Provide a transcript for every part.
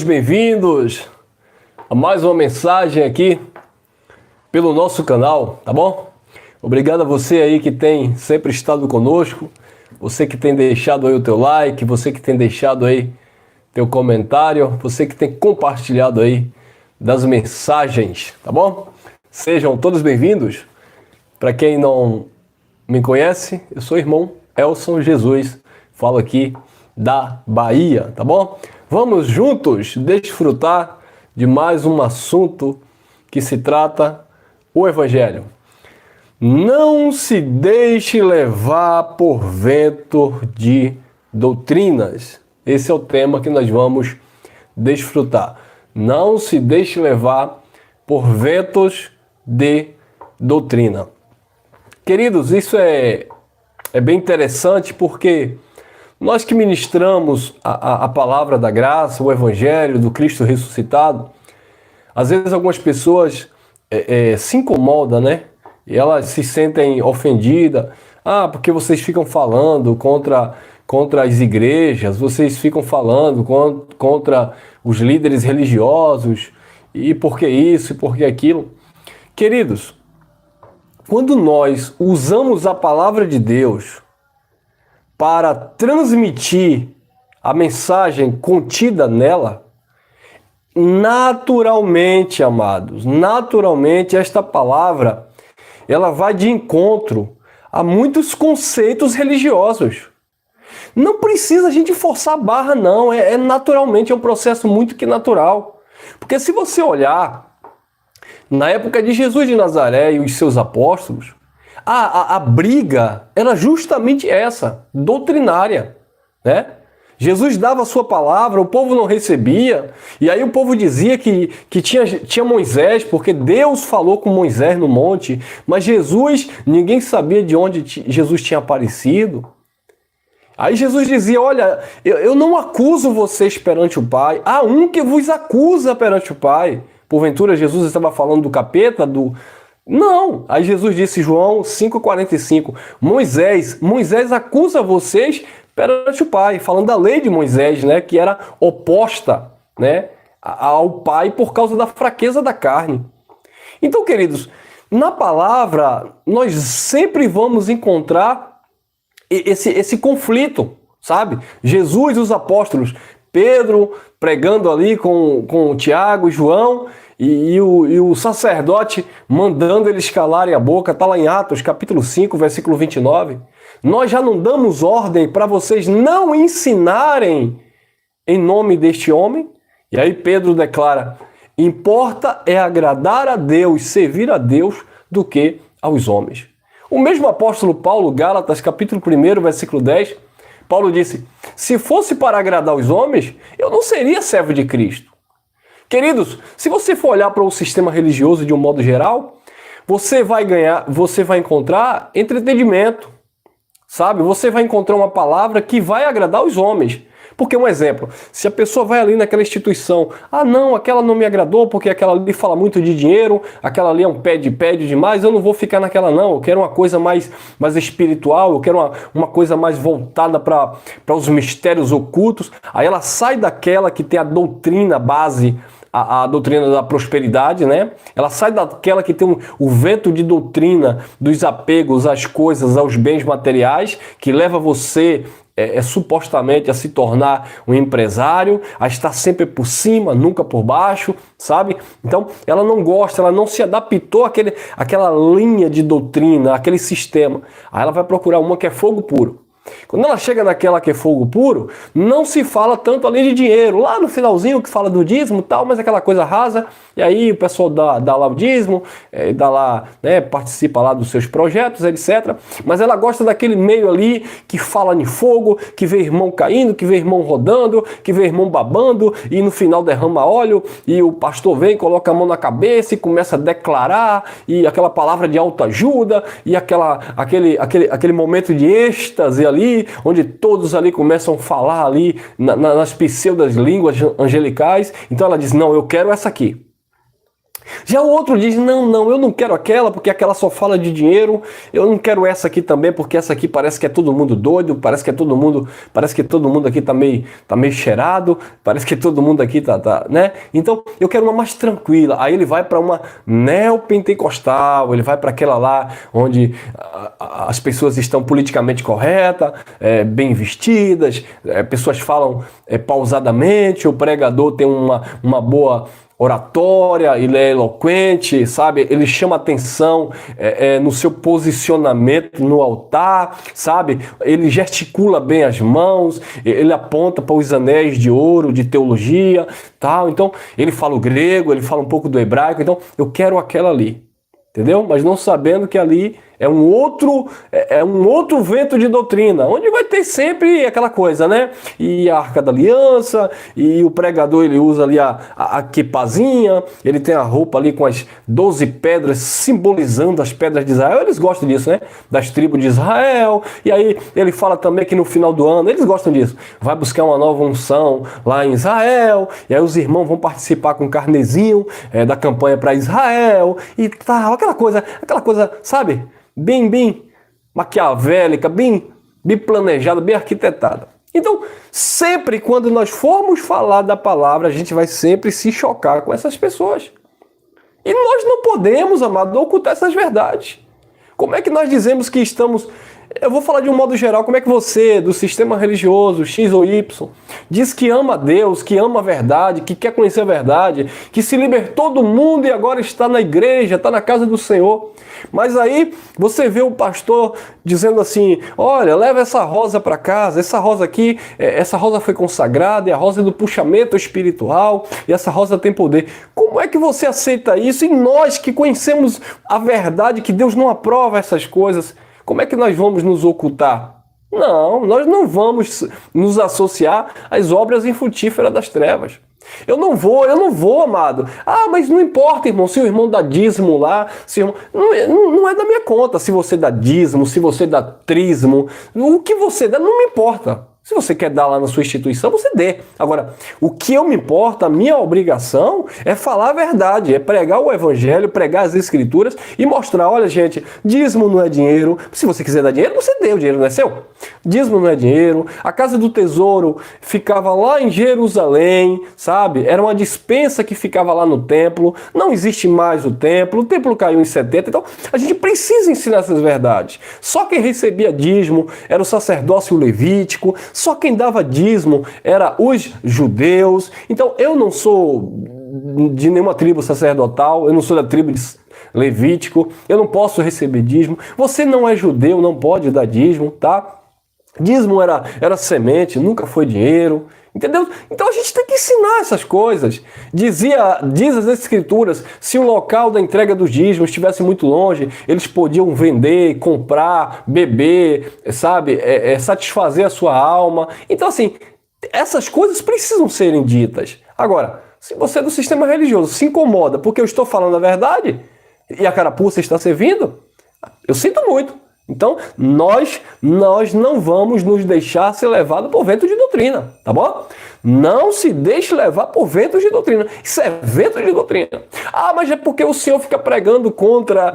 Bem-vindos a mais uma mensagem aqui pelo nosso canal, tá bom? Obrigado a você aí que tem sempre estado conosco, você que tem deixado aí o teu like, você que tem deixado aí teu comentário, você que tem compartilhado aí das mensagens, tá bom? Sejam todos bem-vindos. Para quem não me conhece, eu sou o irmão Elson Jesus, falo aqui da Bahia, tá bom? Vamos juntos desfrutar de mais um assunto que se trata o Evangelho. Não se deixe levar por vento de doutrinas. Esse é o tema que nós vamos desfrutar. Não se deixe levar por ventos de doutrina. Queridos, isso é bem interessante porque nós que ministramos a palavra da graça, o Evangelho do Cristo ressuscitado, às vezes algumas pessoas se incomodam, né? E elas se sentem ofendidas. Ah, porque vocês ficam falando contra as igrejas, vocês ficam falando contra os líderes religiosos, e por que isso, e por que aquilo. Queridos, quando nós usamos a palavra de Deus para transmitir a mensagem contida nela, naturalmente, amados, naturalmente esta palavra, ela vai de encontro a muitos conceitos religiosos. Não precisa a gente forçar a barra, não, naturalmente, é um processo muito que natural. Porque se você olhar, na época de Jesus de Nazaré e os seus apóstolos, a briga era justamente essa, doutrinária, né? Jesus dava a sua palavra, o povo não recebia, e aí o povo dizia que tinha Moisés, porque Deus falou com Moisés no monte, mas Jesus, ninguém sabia de onde Jesus tinha aparecido. Aí Jesus dizia, olha, eu não acuso vocês perante o Pai, há um que vos acusa perante o Pai. Porventura Jesus estava falando do capeta, Não! Aí Jesus disse, João 5,45, Moisés acusa vocês perante o Pai, falando da lei de Moisés, né, que era oposta, né, ao Pai por causa da fraqueza da carne. Então, queridos, na palavra nós sempre vamos encontrar esse conflito, sabe? Jesus e os apóstolos, Pedro pregando ali com Tiago e João, e o sacerdote mandando eles calarem a boca, está lá em Atos capítulo 5, versículo 29. Nós já não damos ordem para vocês não ensinarem em nome deste homem? E aí Pedro declara, importa é agradar a Deus, servir a Deus, do que aos homens. O mesmo apóstolo Paulo, Gálatas capítulo 1, versículo 10, Paulo disse, se fosse para agradar os homens, eu não seria servo de Cristo. Queridos, se você for olhar para o sistema religioso de um modo geral, você vai encontrar entretenimento, sabe? Você vai encontrar uma palavra que vai agradar os homens. Porque, um exemplo, se a pessoa vai ali naquela instituição, ah não, aquela não me agradou porque aquela ali fala muito de dinheiro, aquela ali é um pede demais, eu não vou ficar naquela não, eu quero uma coisa mais espiritual, eu quero uma coisa mais voltada para os mistérios ocultos. Aí ela sai daquela que tem a doutrina base, a doutrina da prosperidade, né? Ela sai daquela que tem o vento de doutrina dos apegos às coisas, aos bens materiais, que leva você supostamente a se tornar um empresário, a estar sempre por cima, nunca por baixo, sabe? Então, ela não gosta, ela não se adaptou àquela linha de doutrina, àquele sistema. Aí ela vai procurar uma que é fogo puro. Quando ela chega naquela que é fogo puro, não se fala tanto ali de dinheiro. Lá no finalzinho que fala do dízimo e tal, mas aquela coisa rasa. E aí o pessoal dá lá o dízimo, dá lá, né, participa lá dos seus projetos, etc. Mas ela gosta daquele meio ali que fala de fogo, que vê irmão caindo, que vê irmão rodando, que vê irmão babando e no final derrama óleo e o pastor vem, coloca a mão na cabeça e começa a declarar e aquela palavra de autoajuda e aquele momento de êxtase ali, onde todos ali começam a falar ali nas pseudas línguas angelicais. Então ela diz, não, eu quero essa aqui. Já o outro diz, não, eu não quero aquela porque aquela só fala de dinheiro, eu não quero essa aqui também porque essa aqui parece que é todo mundo doido, parece que todo mundo aqui tá meio cheirado, parece que todo mundo aqui né? Então, eu quero uma mais tranquila. Aí ele vai para uma neopentecostal, ele vai para aquela lá onde as pessoas estão politicamente corretas, bem vestidas, pessoas falam pausadamente, o pregador tem uma boa oratória, ele é eloquente, sabe? Ele chama atenção no seu posicionamento no altar, sabe? Ele gesticula bem as mãos, ele aponta para os anéis de ouro, de teologia, tal. Então, ele fala o grego, ele fala um pouco do hebraico, então eu quero aquela ali, entendeu? Mas não sabendo que ali é um outro vento de doutrina, onde vai ter sempre aquela coisa, né? E a Arca da Aliança, e o pregador ele usa ali a quipazinha, ele tem a roupa ali com as 12 pedras, simbolizando as pedras de Israel. Eles gostam disso, né? Das tribos de Israel. E aí ele fala também que no final do ano, eles gostam disso, vai buscar uma nova unção lá em Israel, e aí os irmãos vão participar com carnezinho da campanha para Israel, e tal, aquela coisa, sabe? Bem maquiavélica, bem planejada, bem arquitetada. Então, sempre quando nós formos falar da palavra, a gente vai sempre se chocar com essas pessoas. E nós não podemos, amado, ocultar essas verdades. Como é que nós dizemos que estamos... Eu vou falar de um modo geral, como é que você, do sistema religioso, X ou Y, diz que ama a Deus, que ama a verdade, que quer conhecer a verdade, que se libertou do mundo e agora está na igreja, está na casa do Senhor. Mas aí você vê o pastor dizendo assim, olha, leva essa rosa para casa, essa rosa aqui, essa rosa foi consagrada, é a rosa do puxamento espiritual, e essa rosa tem poder. Como é que você aceita isso? E nós que conhecemos a verdade, que Deus não aprova essas coisas, como é que nós vamos nos ocultar? Não, nós não vamos nos associar às obras infrutíferas das trevas. Eu não vou, amado. Ah, mas não importa, irmão, se o irmão dá dízimo lá, se o irmão... não é da minha conta se você dá dízimo, se você dá trízimo, o que você dá não me importa. Se você quer dar lá na sua instituição, você dê. Agora, o que eu me importa, a minha obrigação é falar a verdade, é pregar o evangelho, pregar as escrituras e mostrar, olha gente, dízimo não é dinheiro, se você quiser dar dinheiro, você dê, o dinheiro não é seu. Dízimo não é dinheiro, a casa do tesouro ficava lá em Jerusalém, sabe? Era uma despensa que ficava lá no templo, não existe mais o templo caiu em 70, então a gente precisa ensinar essas verdades. Só quem recebia dízimo era o sacerdócio levítico, só quem dava dízimo era os judeus. Então eu não sou de nenhuma tribo sacerdotal, eu não sou da tribo de Levítico, eu não posso receber dízimo. Você não é judeu, não pode dar dízimo, tá? Dízimo era semente, nunca foi dinheiro, entendeu? Então a gente tem que ensinar essas coisas. Diz as escrituras, se o local da entrega dos dízimos estivesse muito longe, eles podiam vender, comprar, beber, sabe? Satisfazer a sua alma. Então assim, essas coisas precisam serem ditas. Agora, se você é do sistema religioso se incomoda porque eu estou falando a verdade e a carapuça está servindo, eu sinto muito. Então, nós não vamos nos deixar ser levados por vento de doutrina, tá bom? Não se deixe levar por ventos de doutrina. Isso é vento de doutrina. Ah, mas é porque o senhor fica pregando contra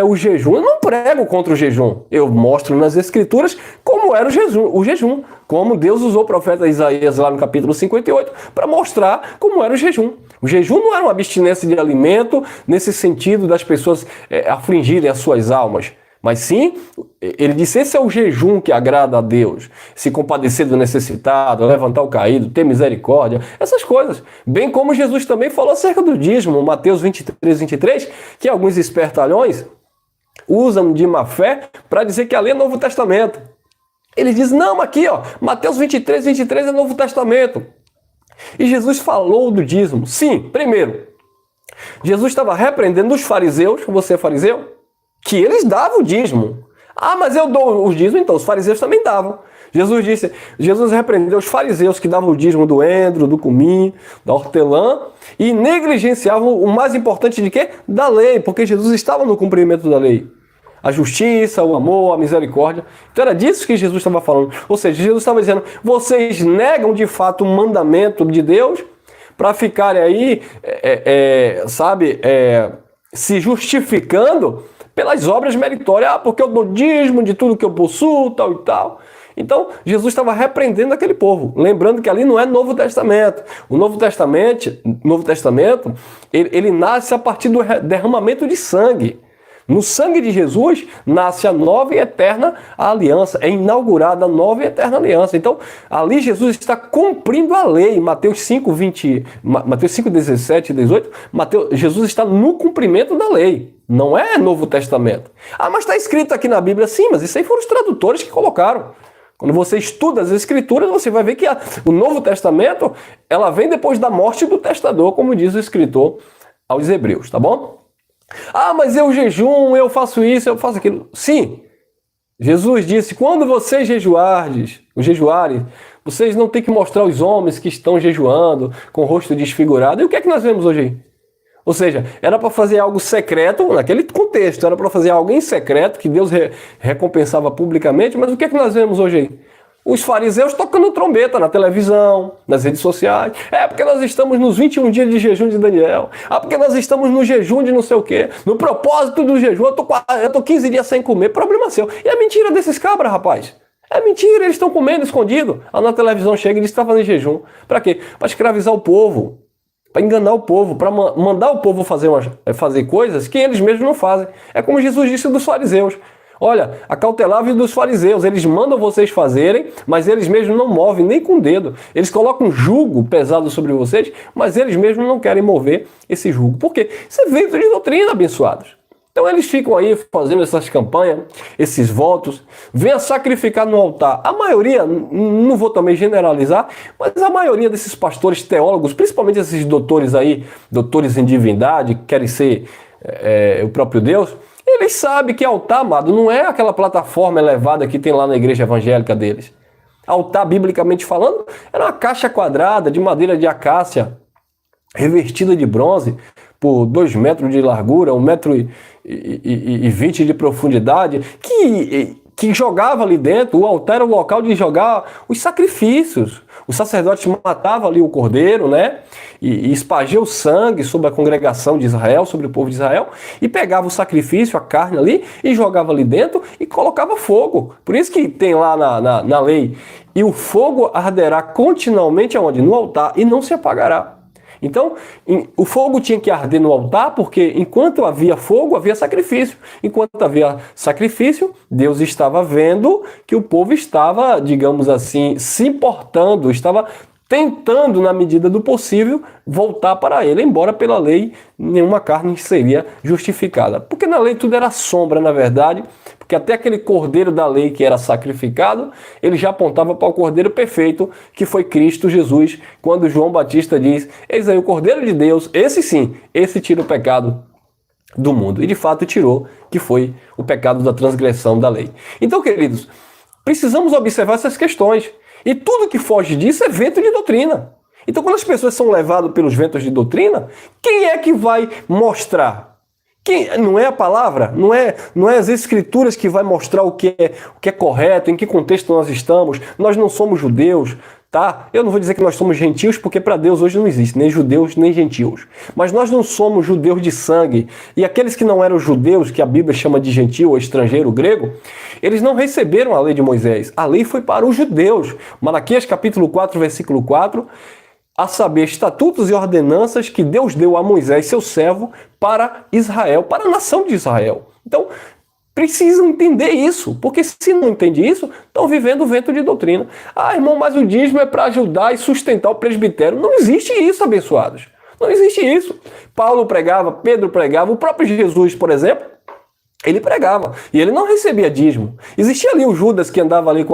o jejum. Eu não prego contra o jejum. Eu mostro nas escrituras como era o jejum. Como Deus usou o profeta Isaías lá no capítulo 58 para mostrar como era o jejum. O jejum não era uma abstinência de alimento nesse sentido das pessoas afligirem as suas almas. Mas sim, ele disse, esse é o jejum que agrada a Deus. Se compadecer do necessitado, levantar o caído, ter misericórdia, essas coisas. Bem como Jesus também falou acerca do dízimo, Mateus 23, que alguns espertalhões usam de má fé para dizer que ali é Novo Testamento. Ele diz, não, aqui, ó, Mateus 23 é Novo Testamento. E Jesus falou do dízimo. Sim, primeiro, Jesus estava repreendendo os fariseus, você é fariseu? Que eles davam o dízimo. Ah, mas eu dou o dízimo, então os fariseus também davam. Jesus repreendeu os fariseus que davam o dízimo do endro, do cominho, da hortelã e negligenciavam o mais importante de quê? Da lei, porque Jesus estava no cumprimento da lei. A justiça, o amor, a misericórdia. Então era disso que Jesus estava falando. Ou seja, Jesus estava dizendo, vocês negam de fato o mandamento de Deus, para ficarem aí, se justificando pelas obras meritórias. Porque eu dou dízimo de tudo que eu possuo, tal e tal. Então, Jesus estava repreendendo aquele povo. Lembrando que ali não é Novo Testamento. O Novo Testamento, ele nasce a partir do derramamento de sangue. No sangue de Jesus nasce a nova e eterna aliança. É inaugurada a nova e eterna aliança. Então, ali Jesus está cumprindo a lei. Mateus 5, 17 e 18. Jesus está no cumprimento da lei. Não é Novo Testamento. Ah, mas está escrito aqui na Bíblia. Sim, mas isso aí foram os tradutores que colocaram. Quando você estuda as Escrituras, você vai ver que o Novo Testamento, ela vem depois da morte do testador, como diz o escritor aos Hebreus, tá bom? Ah, mas eu jejum, eu faço isso, eu faço aquilo. Sim, Jesus disse, quando vocês jejuarem, vocês não têm que mostrar aos homens que estão jejuando, com o rosto desfigurado. E o que é que nós vemos hoje aí? Ou seja, era para fazer algo secreto, naquele contexto, era para fazer algo em secreto, que Deus recompensava publicamente, mas o que é que nós vemos hoje aí? Os fariseus tocando trombeta na televisão, nas redes sociais. É porque nós estamos nos 21 dias de jejum de Daniel. Ah, porque nós estamos no jejum de não sei o quê. No propósito do jejum, eu tô 15 dias sem comer. Problema seu. E é mentira desses cabras, rapaz. É mentira, eles estão comendo escondido. Aí na televisão chega e diz que está fazendo jejum. Para quê? Para escravizar o povo. Para enganar o povo, para mandar o povo fazer coisas que eles mesmos não fazem. É como Jesus disse dos fariseus. Olha, acautelável dos fariseus, eles mandam vocês fazerem, mas eles mesmos não movem nem com o dedo. Eles colocam um jugo pesado sobre vocês, mas eles mesmos não querem mover esse jugo. Por quê? Isso é vento de doutrina, abençoados. Então eles ficam aí fazendo essas campanhas, esses votos, venha sacrificar no altar. A maioria, não vou também generalizar, mas a maioria desses pastores teólogos, principalmente esses doutores aí, doutores em divindade, que querem ser o próprio Deus, eles sabem que altar, amado, não é aquela plataforma elevada que tem lá na igreja evangélica deles. Altar, biblicamente falando, era uma caixa quadrada de madeira de acácia, revestida de bronze, por 2 metros de largura, 1,20 m de profundidade, que jogava ali dentro. O altar era o local de jogar os sacrifícios. O sacerdote matava ali o cordeiro, né? E espargia o sangue sobre a congregação de Israel, sobre o povo de Israel, e pegava o sacrifício, a carne ali, e jogava ali dentro e colocava fogo. Por isso que tem lá na lei, e o fogo arderá continuamente aonde? No altar, e não se apagará. Então, o fogo tinha que arder no altar, porque enquanto havia fogo, havia sacrifício. Enquanto havia sacrifício, Deus estava vendo que o povo estava, digamos assim, se importando, estava tentando, na medida do possível, voltar para ele, embora pela lei nenhuma carne seria justificada. Porque na lei tudo era sombra, na verdade, porque até aquele cordeiro da lei que era sacrificado, ele já apontava para o cordeiro perfeito, que foi Cristo Jesus, quando João Batista diz, eis aí o cordeiro de Deus, esse sim, esse tira o pecado do mundo. E de fato tirou, que foi o pecado da transgressão da lei. Então, queridos, precisamos observar essas questões. E tudo que foge disso é vento de doutrina. Então, quando as pessoas são levadas pelos ventos de doutrina, quem é que vai mostrar? Não é a palavra? Não é as escrituras que vai mostrar o que é correto, em que contexto nós estamos? Nós não somos judeus, tá? Eu não vou dizer que nós somos gentios, porque para Deus hoje não existe nem judeus nem gentios. Mas nós não somos judeus de sangue. E aqueles que não eram judeus, que a Bíblia chama de gentio ou estrangeiro grego, eles não receberam a lei de Moisés. A lei foi para os judeus. Malaquias capítulo 4, versículo 4, a saber, estatutos e ordenanças que Deus deu a Moisés, seu servo, para Israel, para a nação de Israel. Então, precisam entender isso, porque se não entende isso, estão vivendo o vento de doutrina. Ah, irmão, mas o dízimo é para ajudar e sustentar o presbitério. Não existe isso, abençoados. Não existe isso. Paulo pregava, Pedro pregava, o próprio Jesus, por exemplo, ele pregava. E ele não recebia dízimo. Existia ali o Judas que andava ali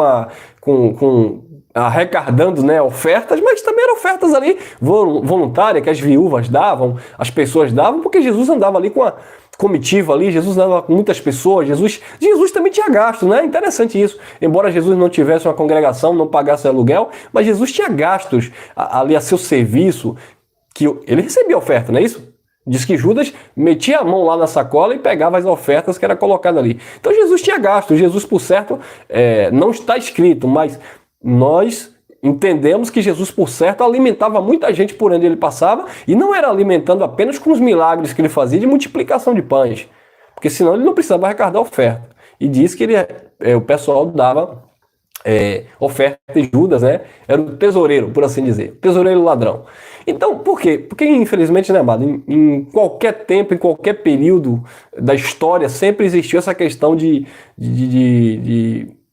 arrecadando, né, ofertas, mas também eram ofertas ali voluntárias, que as viúvas davam, as pessoas davam, porque Jesus andava ali com a comitiva ali, Jesus andava com muitas pessoas, Jesus também tinha gastos, né? Interessante isso. Embora Jesus não tivesse uma congregação, não pagasse aluguel, mas Jesus tinha gastos ali a seu serviço, que ele recebia oferta, não é isso? Diz que Judas metia a mão lá na sacola e pegava as ofertas que era colocada ali. Então Jesus tinha gastos, Jesus, por certo, não está escrito, mas nós entendemos que Jesus, por certo, alimentava muita gente por onde ele passava, e não era alimentando apenas com os milagres que ele fazia de multiplicação de pães, porque senão ele não precisava arrecadar oferta. E diz que o pessoal dava oferta, e Judas, né, era o tesoureiro, por assim dizer, tesoureiro ladrão. Então, por quê? Porque, infelizmente, né, amado, em qualquer tempo, em qualquer período da história, sempre existiu essa questão de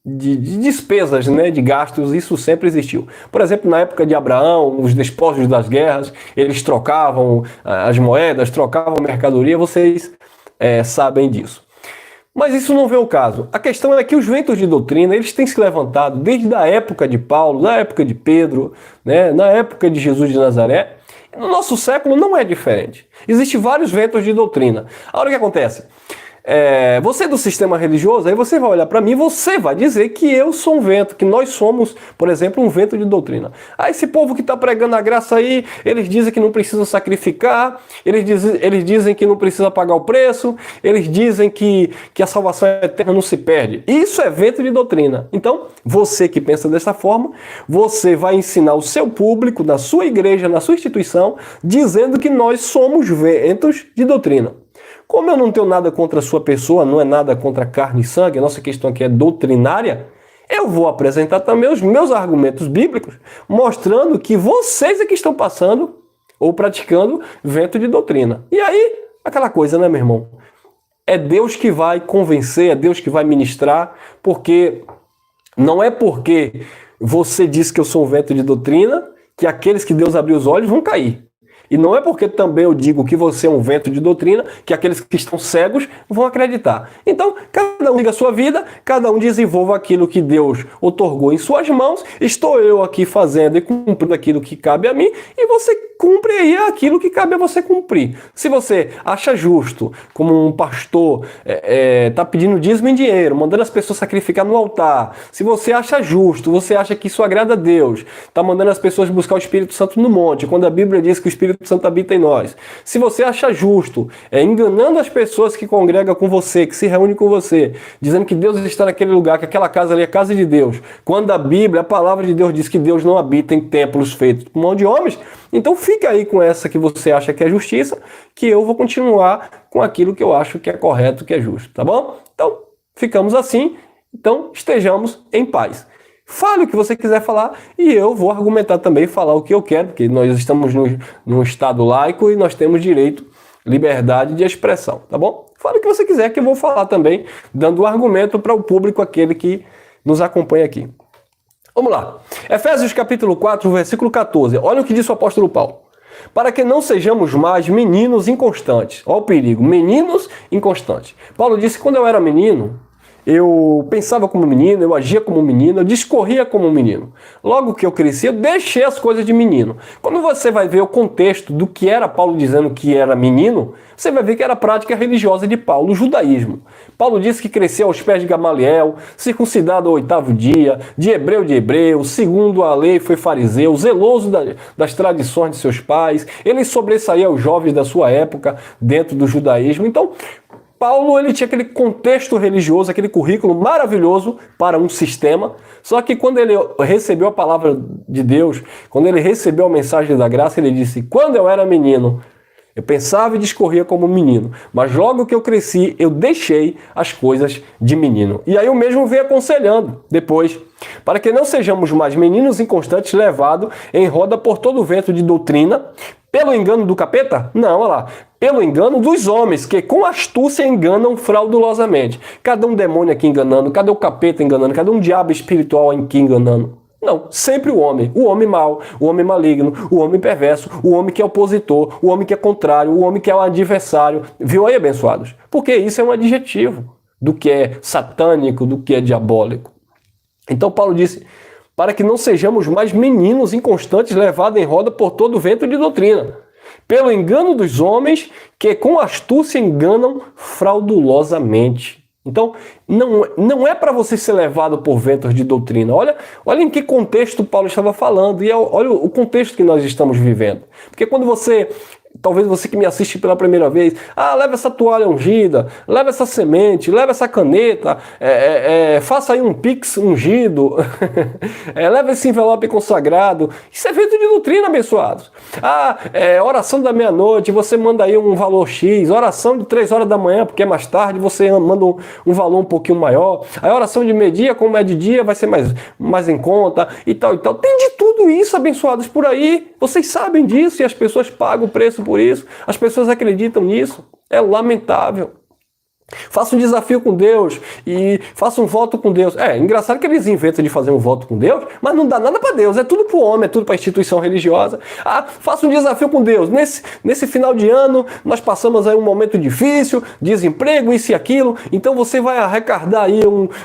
despesas, né, de gastos, isso sempre existiu. Por exemplo, na época de Abraão, os despojos das guerras, eles trocavam as moedas, trocavam mercadoria, vocês sabem disso. Mas isso não vem ao caso. A questão é que os ventos de doutrina, eles têm se levantado desde a época de Paulo, na época de Pedro, né, na época de Jesus de Nazaré. No nosso século não é diferente. Existem vários ventos de doutrina. Agora o que acontece? Você do sistema religioso, aí você vai olhar para mim, você vai dizer que eu sou um vento, que nós somos, por exemplo, um vento de doutrina. Aí esse povo que está pregando a graça aí, eles dizem que não precisa sacrificar, eles dizem que não precisa pagar o preço, eles dizem que a salvação eterna não se perde. Isso é vento de doutrina. Então, você que pensa dessa forma, você vai ensinar o seu público, na sua igreja, na sua instituição, dizendo que nós somos ventos de doutrina. Como eu não tenho nada contra a sua pessoa, não é nada contra carne e sangue, a nossa questão aqui é doutrinária, eu vou apresentar também os meus argumentos bíblicos, mostrando que vocês é que estão passando ou praticando vento de doutrina. E aí, aquela coisa, né, meu irmão? É Deus que vai convencer, é Deus que vai ministrar, porque não é porque você diz que eu sou um vento de doutrina que aqueles que Deus abriu os olhos vão cair. E não é porque também eu digo que você é um vento de doutrina que aqueles que estão cegos vão acreditar. Então, cada um liga a sua vida, cada um desenvolva aquilo que Deus outorgou em suas mãos. Estou eu aqui fazendo e cumprindo aquilo que cabe a mim, e você cumpre aí aquilo que cabe a você cumprir. Se você acha justo, como um pastor está pedindo dízimo em dinheiro, mandando as pessoas sacrificar no altar, se você acha justo, você acha que isso agrada a Deus, está mandando as pessoas buscar o Espírito Santo no monte, quando a Bíblia diz que o Espírito Santo habita em nós. Se você acha justo, enganando as pessoas que congregam com você, que se reúnem com você, dizendo que Deus está naquele lugar, que aquela casa ali é a casa de Deus, quando a Bíblia, a palavra de Deus diz que Deus não habita em templos feitos por mão de homens, então fica aí com essa que você acha que é justiça, que eu vou continuar com aquilo que eu acho que é correto, que é justo, tá bom? Então, ficamos assim, então estejamos em paz. Fale o que você quiser falar e eu vou argumentar também, falar o que eu quero, porque nós estamos num estado laico e nós temos direito, liberdade de expressão, tá bom? Fale o que você quiser que eu vou falar também, dando argumento para o público, aquele que nos acompanha aqui. Vamos lá. Efésios capítulo 4, versículo 14. Olha o que diz o apóstolo Paulo. Para que não sejamos mais meninos inconstantes. Olha o perigo. Meninos inconstantes. Paulo disse que quando eu era menino, eu pensava como menino, eu agia como menino, eu discorria como menino. Logo que eu cresci, eu deixei as coisas de menino. Quando você vai ver o contexto do que era Paulo dizendo que era menino, você vai ver que era a prática religiosa de Paulo, o judaísmo. Paulo disse que cresceu aos pés de Gamaliel, circuncidado ao 8º dia, de hebreu, segundo a lei foi fariseu, zeloso das tradições de seus pais. Ele sobressaía os jovens da sua época dentro do judaísmo. Então, Paulo ele tinha aquele contexto religioso, aquele currículo maravilhoso para um sistema, só que quando ele recebeu a palavra de Deus, quando ele recebeu a mensagem da graça, ele disse: quando eu era menino, eu pensava e discorria como menino, mas logo que eu cresci, eu deixei as coisas de menino. E aí o mesmo veio aconselhando depois, para que não sejamos mais meninos inconstantes levados em roda por todo o vento de doutrina, pelo engano do capeta? Não, olha lá. Pelo engano dos homens, que com astúcia enganam fraudulosamente. Cadê um demônio aqui enganando? Cadê o capeta enganando? Cadê um diabo espiritual aqui enganando? Não, sempre o homem mau, o homem maligno, o homem perverso, o homem que é opositor, o homem que é contrário, o homem que é um adversário. Viu aí, abençoados? Porque isso é um adjetivo do que é satânico, do que é diabólico. Então Paulo disse: para que não sejamos mais meninos inconstantes levados em roda por todo o vento de doutrina, pelo engano dos homens que com astúcia enganam fraudulosamente. Então, não é para você ser levado por ventos de doutrina. Olha em que contexto Paulo estava falando e olha o contexto que nós estamos vivendo. Porque quando você talvez você que me assiste pela primeira vez, leva essa toalha ungida, leva essa semente, leva essa caneta, faça aí um pix ungido, leva esse envelope consagrado. Isso é evento de doutrina, abençoados. Oração da meia-noite, você manda aí um valor X, oração de 3 horas da manhã, porque é mais tarde, você manda um valor um pouquinho maior, a oração de meio-dia, como é de dia, vai ser mais em conta, e tal, e tal. Tem de tudo isso, abençoados, por aí, vocês sabem disso, e as pessoas pagam o preço por isso, as pessoas acreditam nisso, é lamentável. Faça um desafio com Deus e faça um voto com Deus. Engraçado que eles inventam de fazer um voto com Deus, mas não dá nada para Deus, é tudo para o homem, é tudo para a instituição religiosa. Faça um desafio com Deus. Nesse final de ano, nós passamos aí um momento difícil, desemprego, isso e aquilo, então você vai arrecadar aí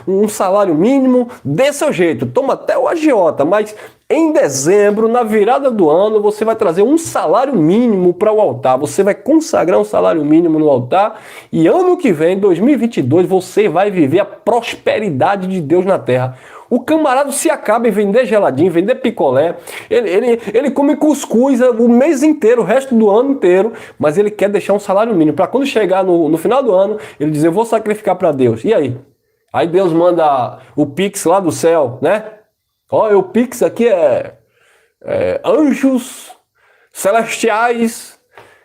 um salário mínimo, dê seu jeito, toma até o agiota, mas em dezembro, na virada do ano, você vai trazer um salário mínimo para o altar. Você vai consagrar um salário mínimo no altar e ano que vem, 2022, você vai viver a prosperidade de Deus na terra. O camarada se acaba em vender geladinho, vender picolé, ele come cuscuz o mês inteiro, o resto do ano inteiro, mas ele quer deixar um salário mínimo para quando chegar no final do ano, ele dizer, eu vou sacrificar para Deus. E aí? Aí Deus manda o Pix lá do céu, né? O Pix aqui é anjos celestiais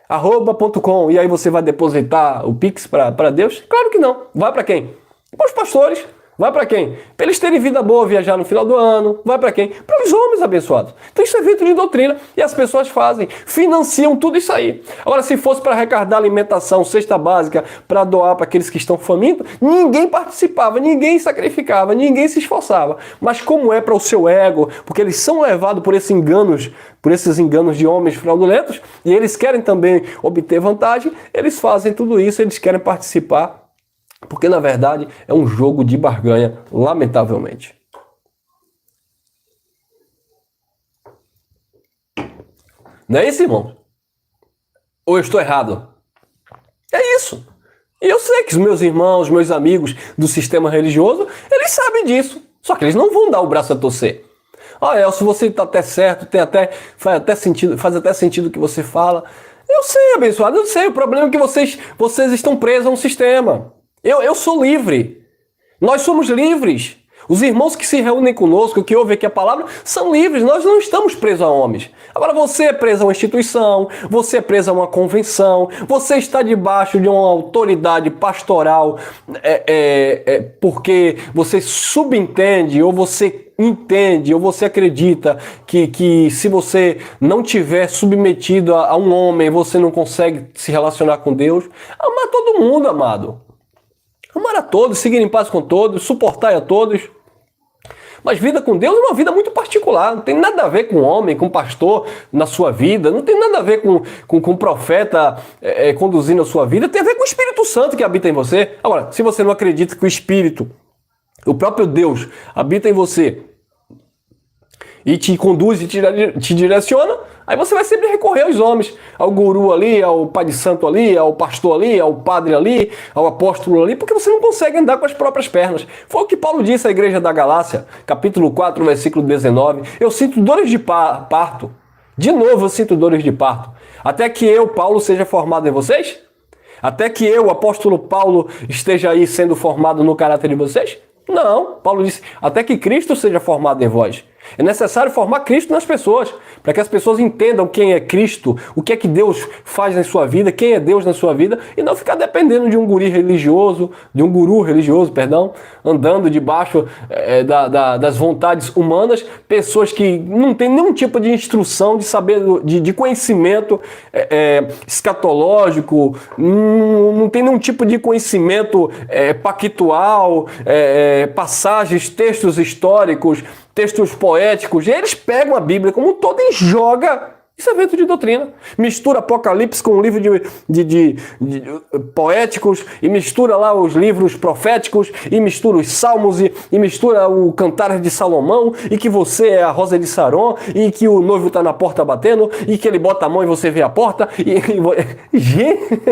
@.com, e aí você vai depositar o Pix para Deus? Claro que não. Vai para quem? Para os pastores. Vai para quem? Para eles terem vida boa, viajar no final do ano. Vai para quem? Para os homens abençoados. Então isso é evento de doutrina e as pessoas fazem, financiam tudo isso aí. Agora, se fosse para arrecadar alimentação, cesta básica, para doar para aqueles que estão famintos, ninguém participava, ninguém sacrificava, ninguém se esforçava. Mas como é para o seu ego, porque eles são levados por esses enganos de homens fraudulentos, e eles querem também obter vantagem, eles fazem tudo isso, eles querem participar. Porque, na verdade, é um jogo de barganha, lamentavelmente. Não é isso, irmão? Ou eu estou errado? É isso. E eu sei que os meus irmãos, meus amigos do sistema religioso, eles sabem disso. Só que eles não vão dar o braço a torcer. Elcio, você está até certo, faz até sentido o que você fala. Eu sei, abençoado, eu sei. O problema é que vocês estão presos a um sistema. Eu sou livre. Nós somos livres. Os irmãos que se reúnem conosco, que ouvem aqui a palavra, são livres. Nós não estamos presos a homens. Agora você é preso a uma instituição, você é preso a uma convenção, você está debaixo de uma autoridade pastoral porque você subentende, ou você entende, ou você acredita que se você não tiver submetido a um homem, você não consegue se relacionar com Deus. Amar todo mundo, amado. Amar a todos, seguir em paz com todos, suportar a todos. Mas vida com Deus é uma vida muito particular. Não tem nada a ver com homem, com pastor na sua vida. Não tem nada a ver com profeta conduzindo a sua vida. Tem a ver com o Espírito Santo que habita em você. Agora, se você não acredita que o Espírito, o próprio Deus, habita em você e te conduz e te direciona, aí você vai sempre recorrer aos homens, ao guru ali, ao pai de santo ali, ao pastor ali, ao padre ali, ao apóstolo ali, porque você não consegue andar com as próprias pernas. Foi o que Paulo disse à igreja da Galácia, capítulo 4, versículo 19. Eu sinto dores de parto. De novo eu sinto dores de parto. Até que eu, Paulo, seja formado em vocês? Até que eu, o apóstolo Paulo, esteja aí sendo formado no caráter de vocês? Não. Paulo disse, até que Cristo seja formado em vós. É necessário formar Cristo nas pessoas, para que as pessoas entendam quem é Cristo, o que é que Deus faz na sua vida, quem é Deus na sua vida, e não ficar dependendo de um guru religioso, andando debaixo das vontades humanas, pessoas que não têm nenhum tipo de instrução, de saber, de conhecimento escatológico, não tem nenhum tipo de conhecimento pactual, passagens, textos históricos, textos poéticos, e eles pegam a Bíblia como um todo e joga. Isso é evento de doutrina. Mistura Apocalipse com um livro de poéticos, e mistura lá os livros proféticos, e mistura os Salmos, e mistura o Cantares de Salomão, e que você é a Rosa de Saron, e que o noivo está na porta batendo, e que ele bota a mão e você vê a porta. Gente,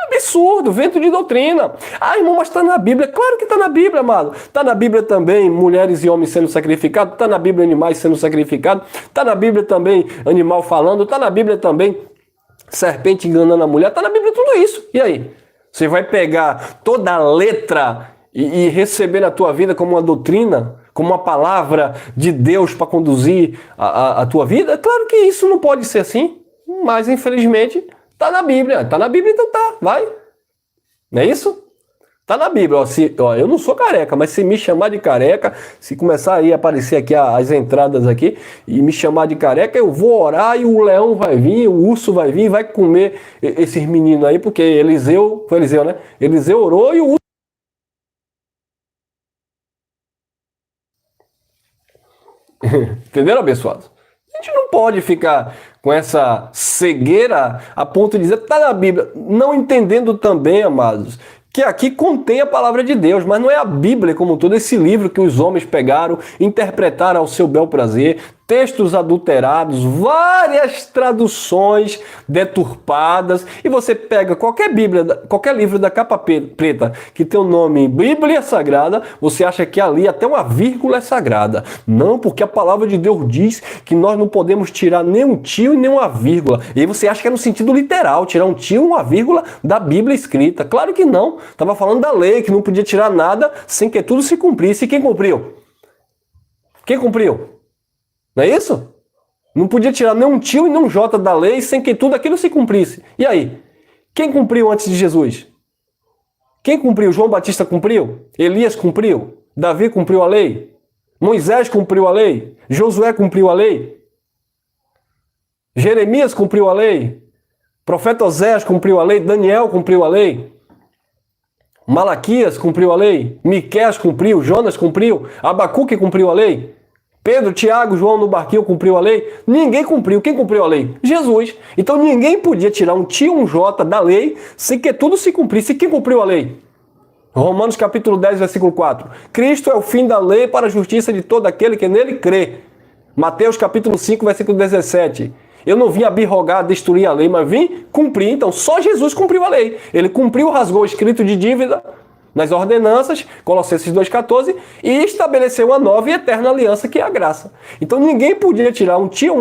absurdo, vento de doutrina. Irmão, mas está na Bíblia. Claro que está na Bíblia, amado. Está na Bíblia também mulheres e homens sendo sacrificados, está na Bíblia animais sendo sacrificados, está na Bíblia também animal falando, está na Bíblia também serpente enganando a mulher, está na Bíblia tudo isso. E aí? Você vai pegar toda a letra e receber na tua vida como uma doutrina, como uma palavra de Deus para conduzir a tua vida? Claro que isso não pode ser assim, mas infelizmente está na Bíblia. Está na Bíblia, então tá, vai. Não é isso? Tá na Bíblia, eu não sou careca, mas se me chamar de careca, se começar aí a aparecer aqui as entradas aqui e me chamar de careca, eu vou orar e o leão vai vir, o urso vai vir e vai comer esses meninos aí, porque Eliseu, foi Eliseu, né? Eliseu orou e o urso... Entenderam, abençoados? A gente não pode ficar com essa cegueira a ponto de dizer, tá na Bíblia, não entendendo também, amados, que aqui contém a palavra de Deus, mas não é a Bíblia como todo esse livro que os homens pegaram, interpretaram ao seu bel prazer, textos adulterados, várias traduções deturpadas, e você pega qualquer Bíblia, qualquer livro da capa preta que tem o nome Bíblia Sagrada, você acha que ali até uma vírgula é sagrada. Não, porque a palavra de Deus diz que nós não podemos tirar nem um tio e nem uma vírgula. E aí você acha que é no sentido literal, tirar um tio e uma vírgula da Bíblia escrita. Claro que não. Estava falando da lei, que não podia tirar nada sem que tudo se cumprisse. E quem cumpriu? Quem cumpriu? Não é isso? Não podia tirar nem um tio e nem um jota da lei sem que tudo aquilo se cumprisse. E aí? Quem cumpriu antes de Jesus? Quem cumpriu? João Batista cumpriu? Elias cumpriu? Davi cumpriu a lei? Moisés cumpriu a lei? Josué cumpriu a lei? Jeremias cumpriu a lei? Profeta Oséias cumpriu a lei? Daniel cumpriu a lei? Malaquias cumpriu a lei? Miqueias cumpriu? Jonas cumpriu? Abacuque cumpriu a lei? Pedro, Tiago, João no barquinho cumpriu a lei? Ninguém cumpriu. Quem cumpriu a lei? Jesus. Então ninguém podia tirar um tio, um jota da lei sem que tudo se cumprisse. Quem cumpriu a lei? Romanos capítulo 10, versículo 4. Cristo é o fim da lei para a justiça de todo aquele que nele crê. Mateus capítulo 5, versículo 17. Eu não vim abirrogar, destruir a lei, mas vim cumprir. Então só Jesus cumpriu a lei. Ele cumpriu, rasgou o escrito de dívida nas ordenanças, Colossenses 2,14, e estabeleceu uma nova e eterna aliança, que é a graça. Então ninguém podia tirar um tio,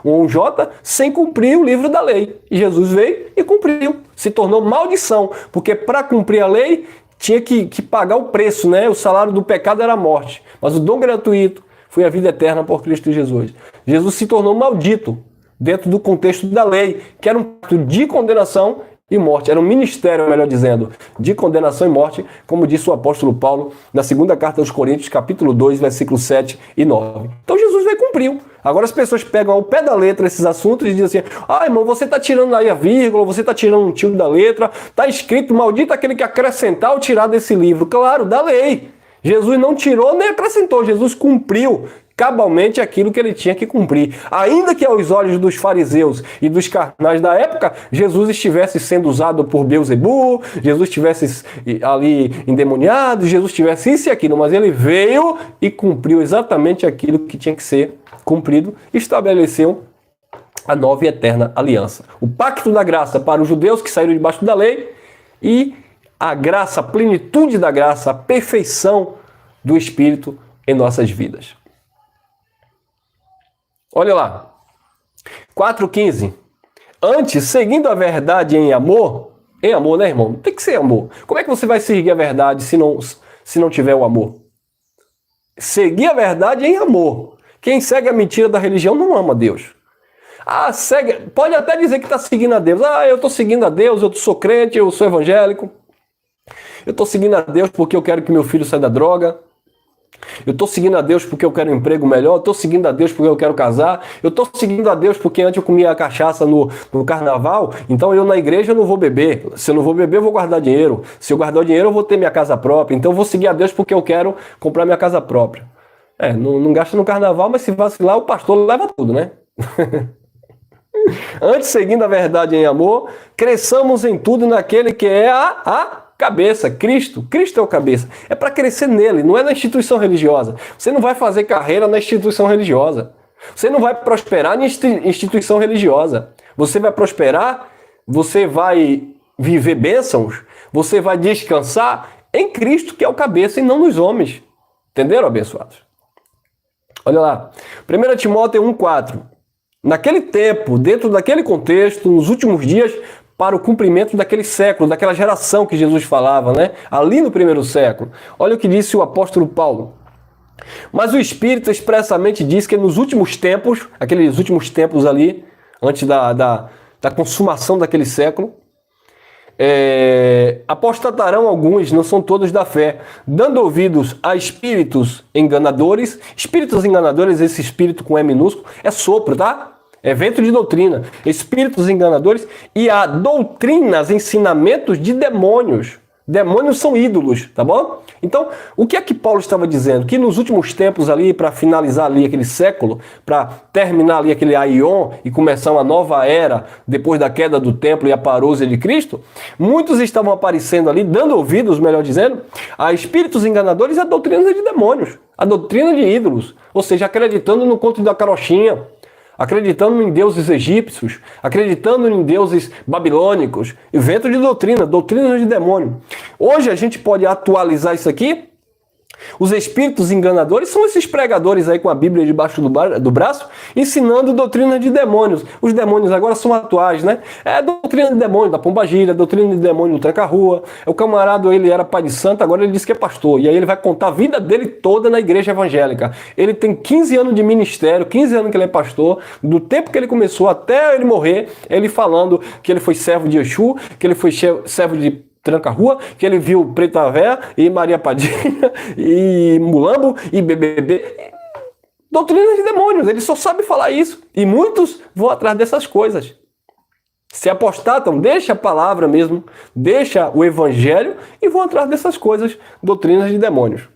um jota, sem cumprir o livro da lei. E Jesus veio e cumpriu. Se tornou maldição, porque para cumprir a lei, tinha que pagar o preço, né? O salário do pecado era a morte. Mas o dom gratuito foi a vida eterna por Cristo Jesus. Jesus se tornou maldito dentro do contexto da lei, que era um pacto de condenação e morte. Era um ministério, melhor dizendo, de condenação e morte, como disse o apóstolo Paulo na segunda carta aos Coríntios, capítulo 2, versículos 7 e 9. Então Jesus veio e cumpriu. Agora as pessoas pegam ao pé da letra esses assuntos e dizem assim, irmão, você está tirando aí a vírgula, você está tirando um tio da letra, está escrito, maldito aquele que acrescentar ou tirar desse livro. Claro, da lei. Jesus não tirou nem acrescentou, Jesus cumpriu cabalmente aquilo que ele tinha que cumprir. Ainda que aos olhos dos fariseus e dos carnais da época, Jesus estivesse sendo usado por Beelzebu, Jesus estivesse ali endemoniado, Jesus estivesse isso e aquilo, mas ele veio e cumpriu exatamente aquilo que tinha que ser cumprido, estabeleceu a nova e eterna aliança. O pacto da graça para os judeus que saíram debaixo da lei e a graça, a plenitude da graça, a perfeição do Espírito em nossas vidas. Olha lá, 4,15. Antes, seguindo a verdade em amor, né, irmão? Tem que ser amor. Como é que você vai seguir a verdade se não tiver o amor? Seguir a verdade em amor. Quem segue a mentira da religião não ama Deus. Pode até dizer que está seguindo a Deus. Eu estou seguindo a Deus, eu sou crente, eu sou evangélico. Eu estou seguindo a Deus porque eu quero que meu filho saia da droga. Eu estou seguindo a Deus porque eu quero um emprego melhor. Eu estou seguindo a Deus porque eu quero casar. Eu estou seguindo a Deus porque antes eu comia cachaça no carnaval. Então eu na igreja eu não vou beber. Se eu não vou beber, eu vou guardar dinheiro. Se eu guardar o dinheiro, eu vou ter minha casa própria. Então eu vou seguir a Deus porque eu quero comprar minha casa própria. Não gasta no carnaval, mas se vacilar, o pastor leva tudo, né? Antes, seguindo a verdade em amor, cresçamos em tudo naquele que é a cabeça, Cristo. Cristo é o cabeça. É para crescer nele, não é na instituição religiosa. Você não vai fazer carreira na instituição religiosa. Você não vai prosperar na instituição religiosa. Você vai prosperar, você vai viver bênçãos, você vai descansar em Cristo, que é o cabeça, e não nos homens. Entenderam, abençoados? Olha lá. 1 Timóteo 1,4. naquele tempo, dentro daquele contexto, nos últimos dias, para o cumprimento daquele século, daquela geração que Jesus falava, né? Ali no primeiro século. Olha o que disse o apóstolo Paulo. Mas o Espírito expressamente diz que nos últimos tempos, aqueles últimos tempos ali, antes da consumação daquele século, apostatarão alguns, não são todos da fé, dando ouvidos a espíritos enganadores. Espíritos enganadores, esse espírito com E minúsculo, é sopro, tá? É vento de doutrina. Espíritos enganadores e a doutrinas, ensinamentos de demônios. Demônios são ídolos, tá bom? Então, o que é que Paulo estava dizendo? Que nos últimos tempos ali, para finalizar ali aquele século, para terminar ali aquele aion e começar uma nova era, depois da queda do templo e a parousia de Cristo, muitos estavam aparecendo ali, dando ouvidos, melhor dizendo, a espíritos enganadores e a doutrina de demônios, a doutrina de ídolos, ou seja, acreditando no conto da carochinha, acreditando em deuses egípcios, acreditando em deuses babilônicos, invento de doutrina de demônio. Hoje a gente pode atualizar isso aqui. Os espíritos enganadores são esses pregadores aí com a Bíblia debaixo do braço, ensinando doutrina de demônios. Os demônios agora são atuais, né? É a doutrina de demônio da pombagira, doutrina de demônio do tranca-rua. O camarada, ele era pai de santo, agora ele diz que é pastor. E aí ele vai contar a vida dele toda na igreja evangélica. Ele tem 15 anos de ministério, 15 anos que ele é pastor, do tempo que ele começou até ele morrer, ele falando que ele foi servo de Exu, que ele foi servo de Tranca-Rua, que ele viu Preta Véia e Maria Padilha e Mulambo e BBB. Doutrina de demônios, ele só sabe falar isso. E muitos vão atrás dessas coisas. Se apostatam, deixa a palavra mesmo, deixa o evangelho e vão atrás dessas coisas, doutrinas de demônios.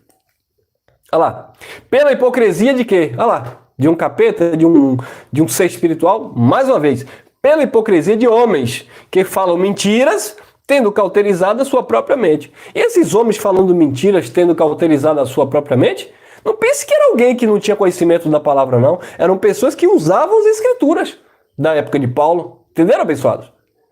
Olha lá. Pela hipocrisia de quê? Olha lá. De um capeta, de um ser espiritual, mais uma vez. Pela hipocrisia de homens que falam mentiras, tendo cauterizado a sua própria mente. E esses homens falando mentiras, tendo cauterizado a sua própria mente, não pense que era alguém que não tinha conhecimento da palavra, não. Eram pessoas que usavam as escrituras da época de Paulo. Entenderam, abençoados?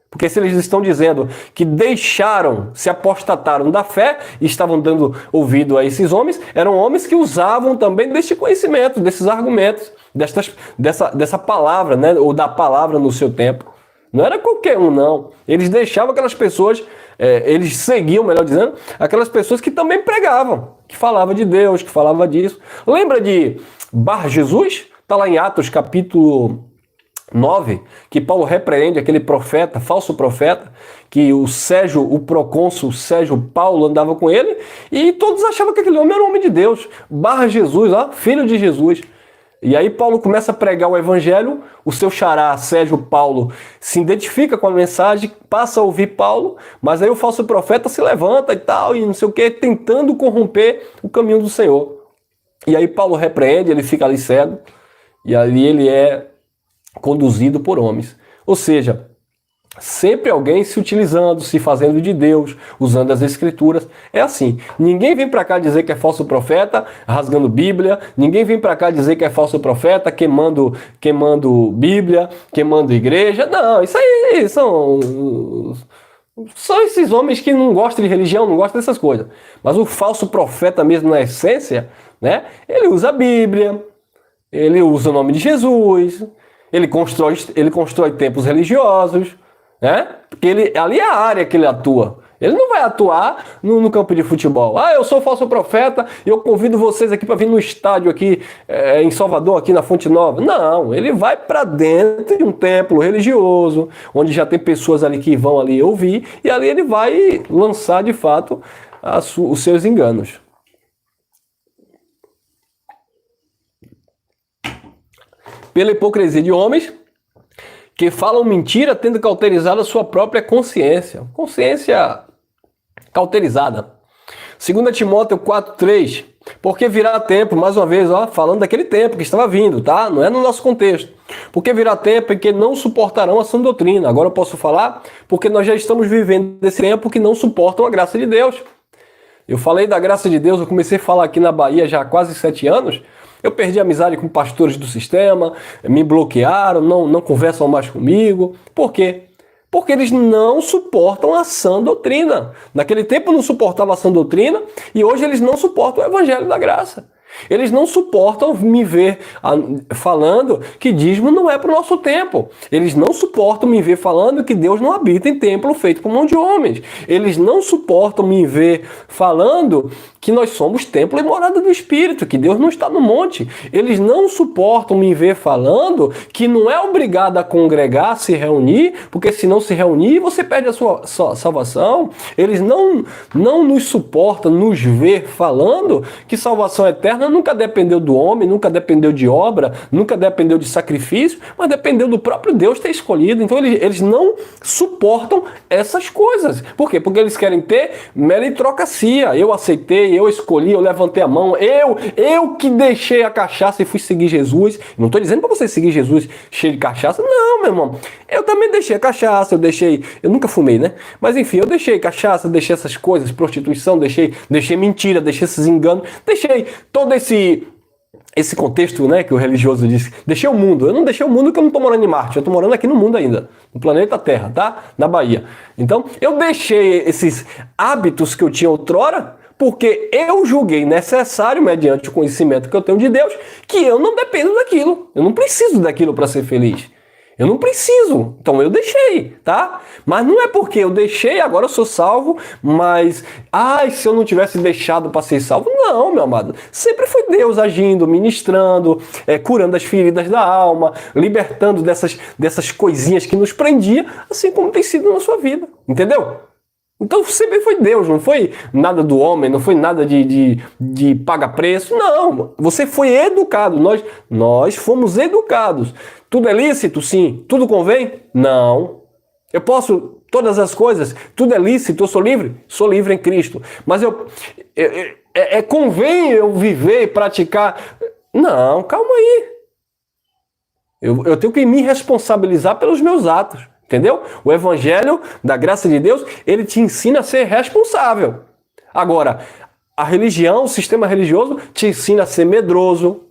Porque se eles estão dizendo que deixaram, se apostataram da fé e estavam dando ouvido a esses homens, eram homens que usavam também deste conhecimento, desses argumentos, dessa palavra, né, ou da palavra no seu tempo. Não era qualquer um, não. Eles deixavam aquelas pessoas, eles seguiam, melhor dizendo, aquelas pessoas que também pregavam, que falavam de Deus, que falavam disso. Lembra de Bar Jesus? Está lá em Atos capítulo 9, que Paulo repreende aquele profeta, falso profeta, que o Sérgio, o procônsul Sérgio Paulo andava com ele, e todos achavam que aquele homem era um homem de Deus. Bar Jesus, ó, filho de Jesus. E aí Paulo começa a pregar o evangelho, o seu xará, Sérgio Paulo, se identifica com a mensagem, passa a ouvir Paulo, mas aí o falso profeta se levanta e tal, e não sei o que, tentando corromper o caminho do Senhor. E aí Paulo repreende, ele fica ali cego, e ali ele é conduzido por homens. Ou seja, sempre alguém se utilizando, se fazendo de Deus, usando as escrituras. É assim, ninguém vem para cá dizer que é falso profeta, rasgando Bíblia, ninguém vem para cá dizer que é falso profeta, queimando Bíblia, queimando igreja. Não, isso aí são esses homens que não gostam de religião, não gostam dessas coisas. Mas o falso profeta mesmo na essência, né, ele usa a Bíblia, ele usa o nome de Jesus, ele constrói templos religiosos, né? Porque ali é a área que ele atua. Ele não vai atuar no campo de futebol. Ah, eu sou falso profeta e eu convido vocês aqui para vir no estádio aqui em Salvador, aqui na Fonte Nova. Não, ele vai para dentro de um templo religioso, onde já tem pessoas ali que vão ali ouvir, e ali ele vai lançar de fato os seus enganos. Pela hipocrisia de homens que falam mentira, tendo cauterizado a sua própria consciência. Consciência cauterizada. 2 Timóteo 4,3. Porque virá tempo, mais uma vez, ó, falando daquele tempo que estava vindo, tá? Não é no nosso contexto. Porque virá tempo em que não suportarão a sã doutrina. Agora eu posso falar porque nós já estamos vivendo esse tempo que não suportam a graça de Deus. Eu falei da graça de Deus, eu comecei a falar aqui na Bahia já há quase 7 anos. Eu perdi amizade com pastores do sistema, me bloquearam, não conversam mais comigo. Por quê? Porque eles não suportam a sã doutrina. Naquele tempo não suportavam a sã doutrina e hoje eles não suportam o evangelho da graça. Eles não suportam me ver falando que dízimo não é para o nosso tempo. Eles não suportam me ver falando que Deus não habita em templo feito por mão de homens. Eles não suportam me ver falando que nós somos templo e morada do Espírito, que Deus não está no monte. Eles não suportam me ver falando que não é obrigado a congregar, se reunir, porque se não se reunir, você perde a sua salvação. Eles não nos suportam nos ver falando que salvação eterna nunca dependeu do homem, nunca dependeu de obra, nunca dependeu de sacrifício, mas dependeu do próprio Deus ter escolhido. Então eles não suportam essas coisas. Por quê? Porque eles querem ter meritocracia. Eu aceitei, eu escolhi, eu levantei a mão, eu que deixei a cachaça e fui seguir Jesus. Não estou dizendo para você seguir Jesus cheio de cachaça, não, meu irmão. Eu também deixei a cachaça, eu nunca fumei, né? Mas enfim, eu deixei cachaça, deixei essas coisas, prostituição, deixei mentira, deixei esses enganos, deixei todo esse contexto, né, que o religioso disse. Deixei o mundo. Eu não deixei o mundo porque eu não estou morando em Marte, eu estou morando aqui no mundo ainda, no planeta Terra, tá? Na Bahia. Então, eu deixei esses hábitos que eu tinha outrora, porque eu julguei necessário, mediante o conhecimento que eu tenho de Deus, que eu não dependo daquilo. Eu não preciso daquilo para ser feliz. Eu não preciso, então eu deixei, tá? Mas não é porque eu deixei, agora eu sou salvo, mas, se eu não tivesse deixado para ser salvo, não, meu amado. Sempre foi Deus agindo, ministrando, curando as feridas da alma, libertando dessas coisinhas que nos prendia, assim como tem sido na sua vida, entendeu? Então sempre foi Deus, não foi nada do homem, não foi nada de paga-preço, não. Você foi educado, nós fomos educados. Tudo é lícito? Sim. Tudo convém? Não. Eu posso todas as coisas? Tudo é lícito? Eu sou livre? Sou livre em Cristo. Mas convém eu viver e praticar? Não, calma aí. Eu tenho que me responsabilizar pelos meus atos. Entendeu? O evangelho da graça de Deus, ele te ensina a ser responsável. Agora, a religião, o sistema religioso, te ensina a ser medroso,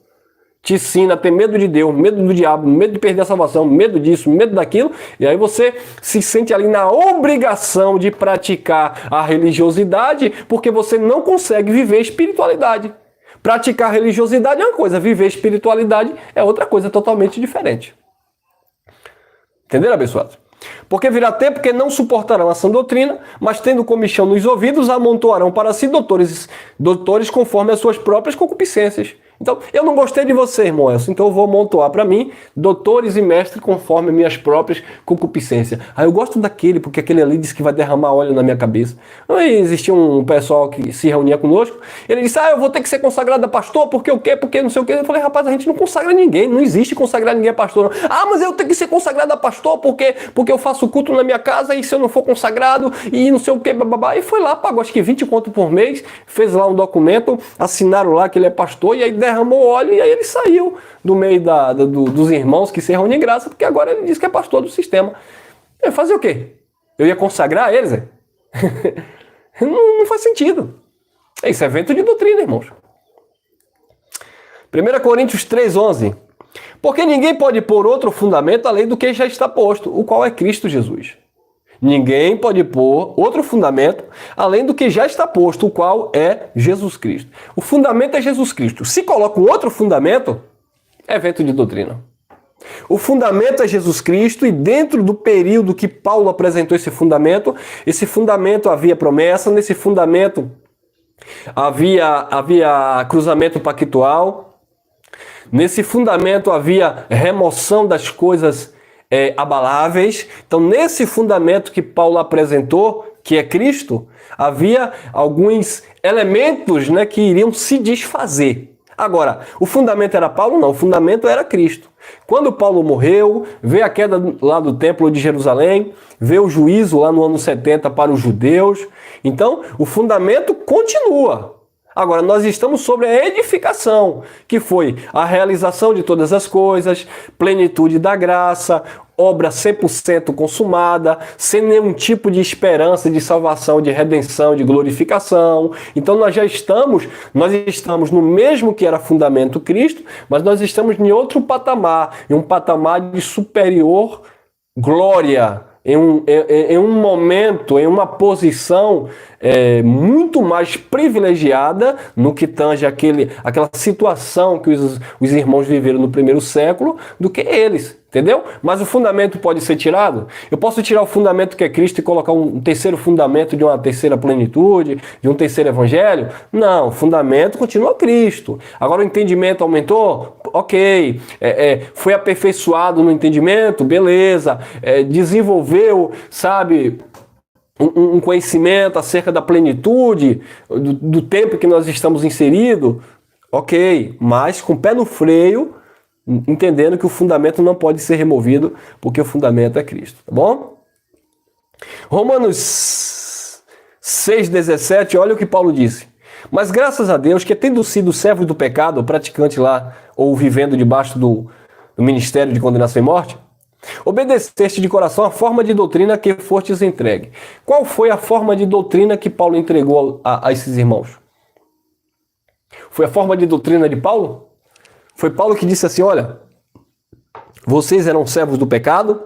te ensina a ter medo de Deus, medo do diabo, medo de perder a salvação, medo disso, medo daquilo, e aí você se sente ali na obrigação de praticar a religiosidade, porque você não consegue viver espiritualidade. Praticar religiosidade é uma coisa, viver espiritualidade é outra coisa totalmente diferente. Entenderam, abençoados? Porque virá tempo que não suportarão a sã doutrina, mas tendo comichão nos ouvidos, amontoarão para si doutores conforme as suas próprias concupiscências. Então, eu não gostei de você, irmão Elcio, então eu vou amontoar para mim doutores e mestres conforme minhas próprias concupiscências. Eu gosto daquele, porque aquele ali disse que vai derramar óleo na minha cabeça. Aí existia um pessoal que se reunia conosco, ele disse, eu vou ter que ser consagrado a pastor, porque o quê? Porque não sei o quê. Eu falei, rapaz, a gente não consagra ninguém, não existe consagrar ninguém a pastor. Não. Mas eu tenho que ser consagrado a pastor, porque eu faço culto na minha casa, e se eu não for consagrado, e não sei o quê, bababá. E foi lá, pagou acho que 20 conto por mês, fez lá um documento, assinaram lá que ele é pastor, e aí derramou óleo e aí ele saiu do meio dos irmãos que se reúnem em graça, porque agora ele diz que é pastor do sistema. Eu ia fazer o quê? Eu ia consagrar eles? Não faz sentido. Isso é vento de doutrina, irmãos. 1 Coríntios 3,11. Porque ninguém pode pôr outro fundamento além do que já está posto, o qual é Cristo Jesus. Ninguém pode pôr outro fundamento além do que já está posto, o qual é Jesus Cristo. O fundamento é Jesus Cristo. Se coloca um outro fundamento, é vento de doutrina. O fundamento é Jesus Cristo, e dentro do período que Paulo apresentou esse fundamento havia promessa, nesse fundamento havia cruzamento pactual, nesse fundamento havia remoção das coisas abaláveis. Então, nesse fundamento que Paulo apresentou, que é Cristo, havia alguns elementos, né, que iriam se desfazer. Agora, o fundamento era Paulo? Não, o fundamento era Cristo. Quando Paulo morreu, veio a queda lá do templo de Jerusalém, veio o juízo lá no ano 70 para os judeus. Então, o fundamento continua. Agora, nós estamos sobre a edificação, que foi a realização de todas as coisas, plenitude da graça, obra 100% consumada, sem nenhum tipo de esperança de salvação, de redenção, de glorificação. Então, nós estamos no mesmo que era fundamento Cristo, mas nós estamos em outro patamar, em um patamar de superior glória, em um momento, em uma posição muito mais privilegiada no que tange aquela situação que os irmãos viveram no primeiro século do que eles, entendeu? Mas o fundamento pode ser tirado? Eu posso tirar o fundamento que é Cristo e colocar um terceiro fundamento de uma terceira plenitude, de um terceiro evangelho? Não, o fundamento continua Cristo. Agora o entendimento aumentou? Ok. Foi aperfeiçoado no entendimento? Beleza. Desenvolveu, sabe, um conhecimento acerca da plenitude, do tempo que nós estamos inseridos? Ok, mas com o pé no freio, entendendo que o fundamento não pode ser removido, porque o fundamento é Cristo, tá bom? Romanos 6,17, olha o que Paulo disse. Mas graças a Deus que, tendo sido servo do pecado, praticante lá, ou vivendo debaixo do ministério de condenação e morte, obedeceste de coração a forma de doutrina que fostes entregue. Qual foi a forma de doutrina que Paulo entregou a esses irmãos? Foi a forma de doutrina de Paulo? Foi Paulo que disse assim, olha, vocês eram servos do pecado?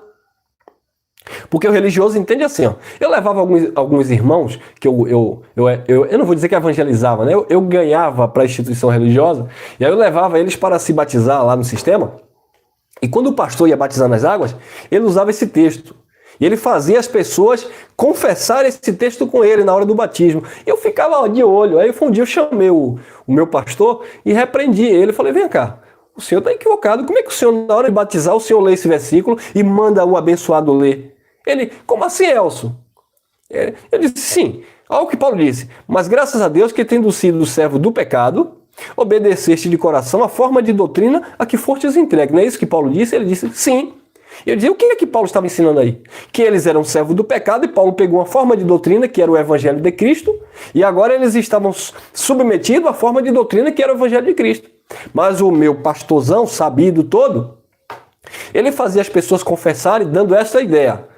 Porque o religioso entende assim, ó. Eu levava alguns irmãos, que eu não vou dizer que evangelizava, né? Eu ganhava para a instituição religiosa, e aí eu levava eles para se batizar lá no sistema. E quando o pastor ia batizar nas águas, ele usava esse texto. E ele fazia as pessoas confessarem esse texto com ele na hora do batismo. Eu ficava de olho. Aí um dia eu chamei o meu pastor e repreendi ele. Falei, vem cá, o senhor está equivocado. Como é que o senhor, na hora de batizar, o senhor lê esse versículo e manda o abençoado ler? Ele, como assim, Elcio? Eu disse, sim. Olha o que Paulo disse. Mas graças a Deus que, tendo sido servo do pecado, obedeceste de coração a forma de doutrina a que fostes entregue. Não é isso que Paulo disse? Ele disse, sim. Eu dizia, o que é que Paulo estava ensinando aí? Que eles eram servos do pecado e Paulo pegou uma forma de doutrina que era o evangelho de Cristo e agora eles estavam submetidos à forma de doutrina que era o evangelho de Cristo. Mas o meu pastorzão, sabido todo, ele fazia as pessoas confessarem dando essa ideia.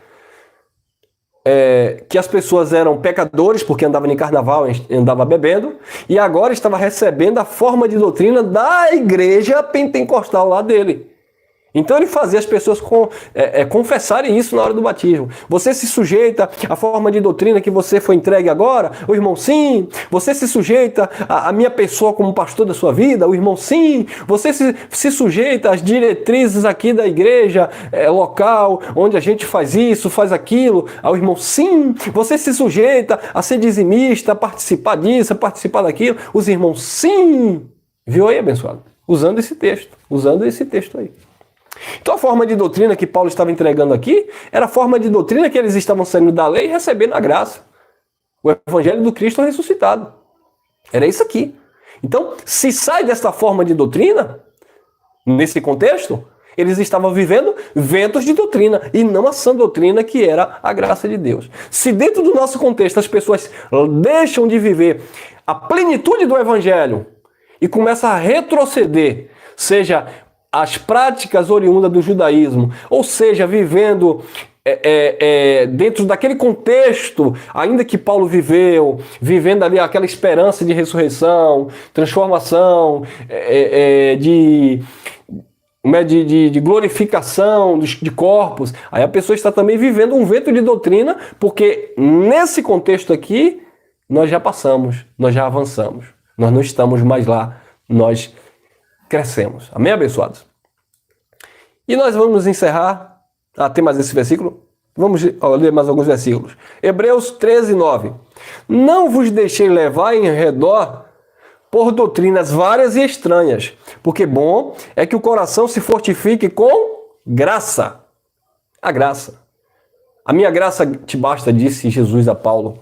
Que as pessoas eram pecadores porque andavam em carnaval, andavam bebendo, e agora estava recebendo a forma de doutrina da igreja pentecostal lá dele. Então ele fazia as pessoas confessarem isso na hora do batismo. Você se sujeita à forma de doutrina que você foi entregue agora? O irmão, sim. Você se sujeita à minha pessoa como pastor da sua vida? O irmão, sim. Você se sujeita às diretrizes aqui da igreja local, onde a gente faz isso, faz aquilo? Ao irmão, sim. Você se sujeita a ser dizimista, a participar disso, a participar daquilo? Os irmãos, sim. Viu aí, abençoado? Usando esse texto aí. Então a forma de doutrina que Paulo estava entregando aqui era a forma de doutrina que eles estavam saindo da lei e recebendo a graça. O evangelho do Cristo ressuscitado. Era isso aqui. Então, se sai dessa forma de doutrina, nesse contexto, eles estavam vivendo ventos de doutrina e não a sã doutrina que era a graça de Deus. Se dentro do nosso contexto as pessoas deixam de viver a plenitude do evangelho e começam a retroceder, seja as práticas oriundas do judaísmo, ou seja, vivendo dentro daquele contexto, ainda que Paulo viveu, vivendo ali aquela esperança de ressurreição, transformação, de glorificação de corpos, aí a pessoa está também vivendo um vento de doutrina, porque nesse contexto aqui, nós já passamos, nós já avançamos, nós não estamos mais lá, nós crescemos. Amém, abençoados? E nós vamos encerrar. Tem mais esse versículo? Vamos ler mais alguns versículos. Hebreus 13, 9. Não vos deixei levar em redor por doutrinas várias e estranhas, porque bom é que o coração se fortifique com graça. A graça. A minha graça te basta, disse Jesus a Paulo.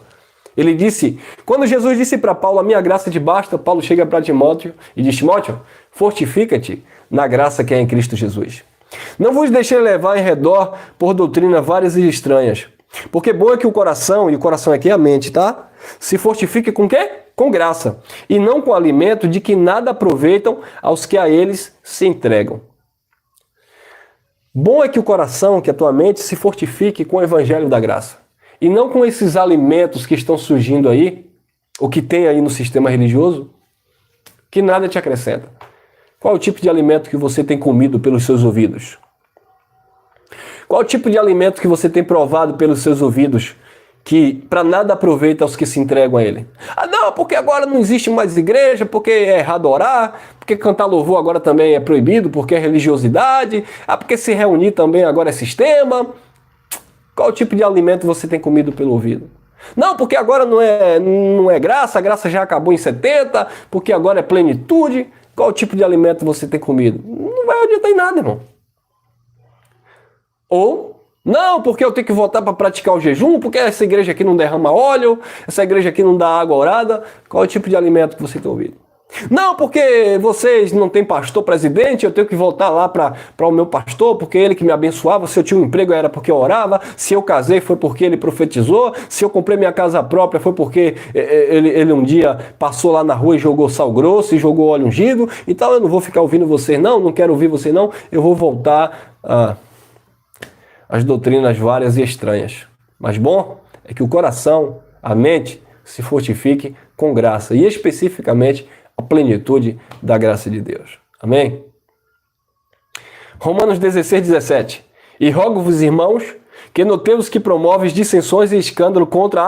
Ele disse, quando Jesus disse para Paulo, a minha graça te basta, Paulo chega para Timóteo e diz, Timóteo, fortifica-te na graça que é em Cristo Jesus. Não vos deixei levar em redor por doutrina várias e estranhas, porque bom é que o coração, e o coração aqui é a mente, tá? Se fortifique com quê? Com graça, e não com alimento de que nada aproveitam aos que a eles se entregam. Bom é que o coração, que a tua mente se fortifique com o evangelho da graça. E não com esses alimentos que estão surgindo aí, o que tem aí no sistema religioso, que nada te acrescenta. Qual é o tipo de alimento que você tem comido pelos seus ouvidos? Qual tipo de alimento que você tem provado pelos seus ouvidos que para nada aproveita aos que se entregam a ele? Ah, não, porque agora não existe mais igreja, porque é errado orar, porque cantar louvor agora também é proibido, porque é religiosidade, porque se reunir também agora é sistema. Qual tipo de alimento você tem comido pelo ouvido? Não, porque agora não é graça, a graça já acabou em 70, porque agora é plenitude. Qual tipo de alimento você tem comido? Não vai adiantar em nada, irmão. Ou, não, porque eu tenho que voltar para praticar o jejum, porque essa igreja aqui não derrama óleo, essa igreja aqui não dá água orada. Qual é o tipo de alimento que você tem ouvido? Não, porque vocês não têm pastor presidente, eu tenho que voltar lá para o meu pastor, porque ele que me abençoava. Se eu tinha um emprego era porque eu orava, se eu casei foi porque ele profetizou, se eu comprei minha casa própria foi porque ele um dia passou lá na rua e jogou sal grosso e jogou óleo ungido. Então eu não vou ficar ouvindo vocês não quero ouvir vocês não, eu vou voltar às doutrinas várias e estranhas. Mas bom é que o coração, a mente, se fortifique com graça e especificamente a plenitude da graça de Deus. Amém? Romanos 16, 17. E rogo-vos, irmãos, que notemos que promoves dissensões e escândalo contra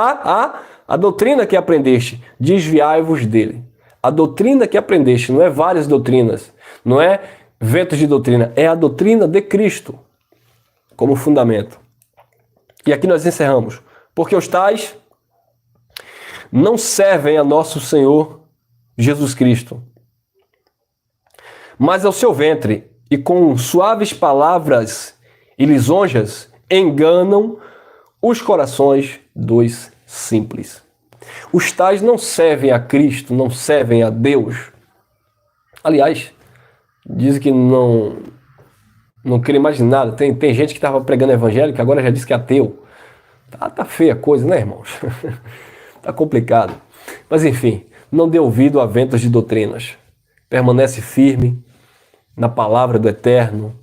a doutrina que aprendeste, desviai-vos dele. A doutrina que aprendeste, não é várias doutrinas, não é ventos de doutrina, é a doutrina de Cristo como fundamento. E aqui nós encerramos. Porque os tais não servem a nosso Senhor Jesus Cristo, mas ao seu ventre, e com suaves palavras e lisonjas enganam os corações dos simples. Os tais não servem a Cristo, não servem a Deus. Aliás, dizem que não querem mais nada. Tem gente que estava pregando evangélico, agora já disse que é ateu. Tá feia a coisa, né, irmãos? Tá complicado. Mas enfim, não dê ouvido a ventos de doutrinas. Permanece firme na palavra do Eterno.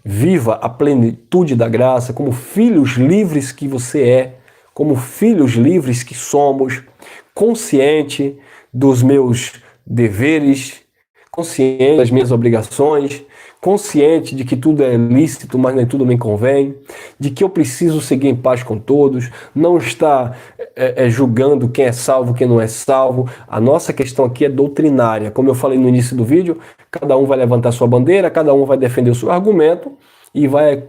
Viva a plenitude da graça como filhos livres que você é, como filhos livres que somos, consciente dos meus deveres, consciente das minhas obrigações, consciente de que tudo é lícito, mas nem tudo me convém, de que eu preciso seguir em paz com todos, não está julgando quem é salvo, quem não é salvo. A nossa questão aqui é doutrinária. Como eu falei no início do vídeo, cada um vai levantar sua bandeira, cada um vai defender o seu argumento e vai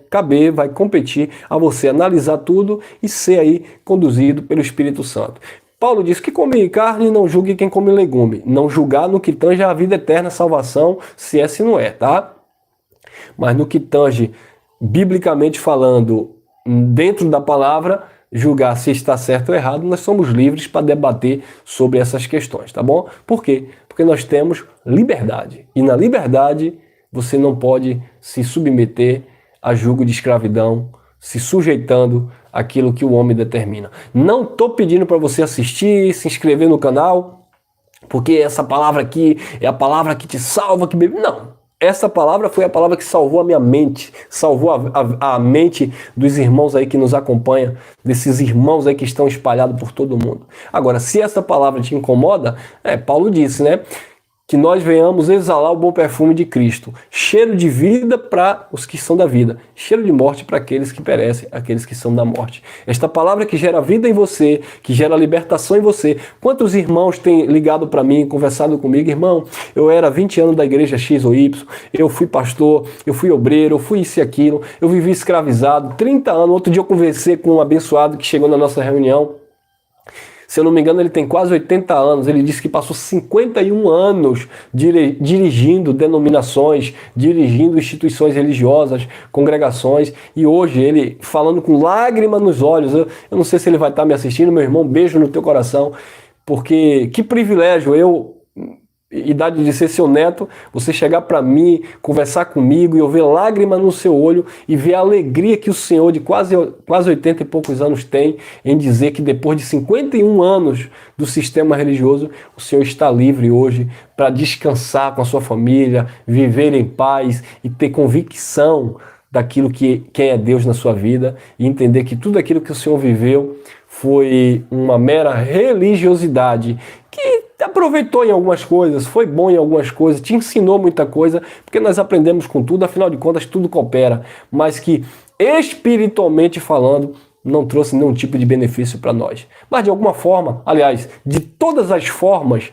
competir a você analisar tudo e ser aí conduzido pelo Espírito Santo. Paulo diz que come carne, não julgue quem come legume. Não julgar no que tange a vida eterna, a salvação, se é, se não é, tá? Mas no que tange, biblicamente falando, dentro da palavra, julgar se está certo ou errado, nós somos livres para debater sobre essas questões, tá bom? Por quê? Porque nós temos liberdade. E na liberdade, você não pode se submeter a julgo de escravidão, se sujeitando àquilo que o homem determina. Não estou pedindo para você assistir, se inscrever no canal, porque essa palavra aqui é a palavra que te salva, que bebe. Não. Essa palavra foi a palavra que salvou a minha mente, salvou a mente dos irmãos aí que nos acompanham, desses irmãos aí que estão espalhados por todo mundo. Agora, se essa palavra te incomoda, Paulo disse, né? Que nós venhamos exalar o bom perfume de Cristo, cheiro de vida para os que são da vida, cheiro de morte para aqueles que perecem, aqueles que são da morte. Esta palavra que gera vida em você, que gera libertação em você. Quantos irmãos têm ligado para mim, conversado comigo? Irmão, eu era 20 anos da igreja X ou Y, eu fui pastor, eu fui obreiro, eu fui isso e aquilo, eu vivi escravizado, 30 anos. Outro dia eu conversei com um abençoado que chegou na nossa reunião. Se eu não me engano, ele tem quase 80 anos. Ele disse que passou 51 anos dirigindo denominações, dirigindo instituições religiosas, congregações. E hoje ele falando com lágrima nos olhos. Eu não sei se ele vai estar me assistindo. Meu irmão, beijo no teu coração. Porque que privilégio idade de ser seu neto, você chegar para mim, conversar comigo e eu ver lágrima no seu olho e ver a alegria que o senhor de quase 80 e poucos anos tem em dizer que depois de 51 anos do sistema religioso, o senhor está livre hoje para descansar com a sua família, viver em paz e ter convicção daquilo que quem é Deus na sua vida e entender que tudo aquilo que o senhor viveu foi uma mera religiosidade que aproveitou em algumas coisas, foi bom em algumas coisas, te ensinou muita coisa, porque nós aprendemos com tudo, afinal de contas tudo coopera, mas que espiritualmente falando, não trouxe nenhum tipo de benefício para nós. Mas de alguma forma, aliás, de todas as formas,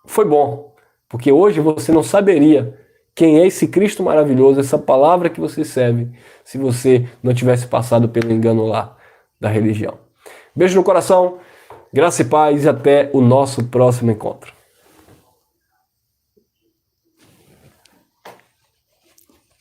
foi bom, porque hoje você não saberia quem é esse Cristo maravilhoso, essa palavra que você serve, se você não tivesse passado pelo engano lá da religião. Beijo no coração, graça e paz e até o nosso próximo encontro.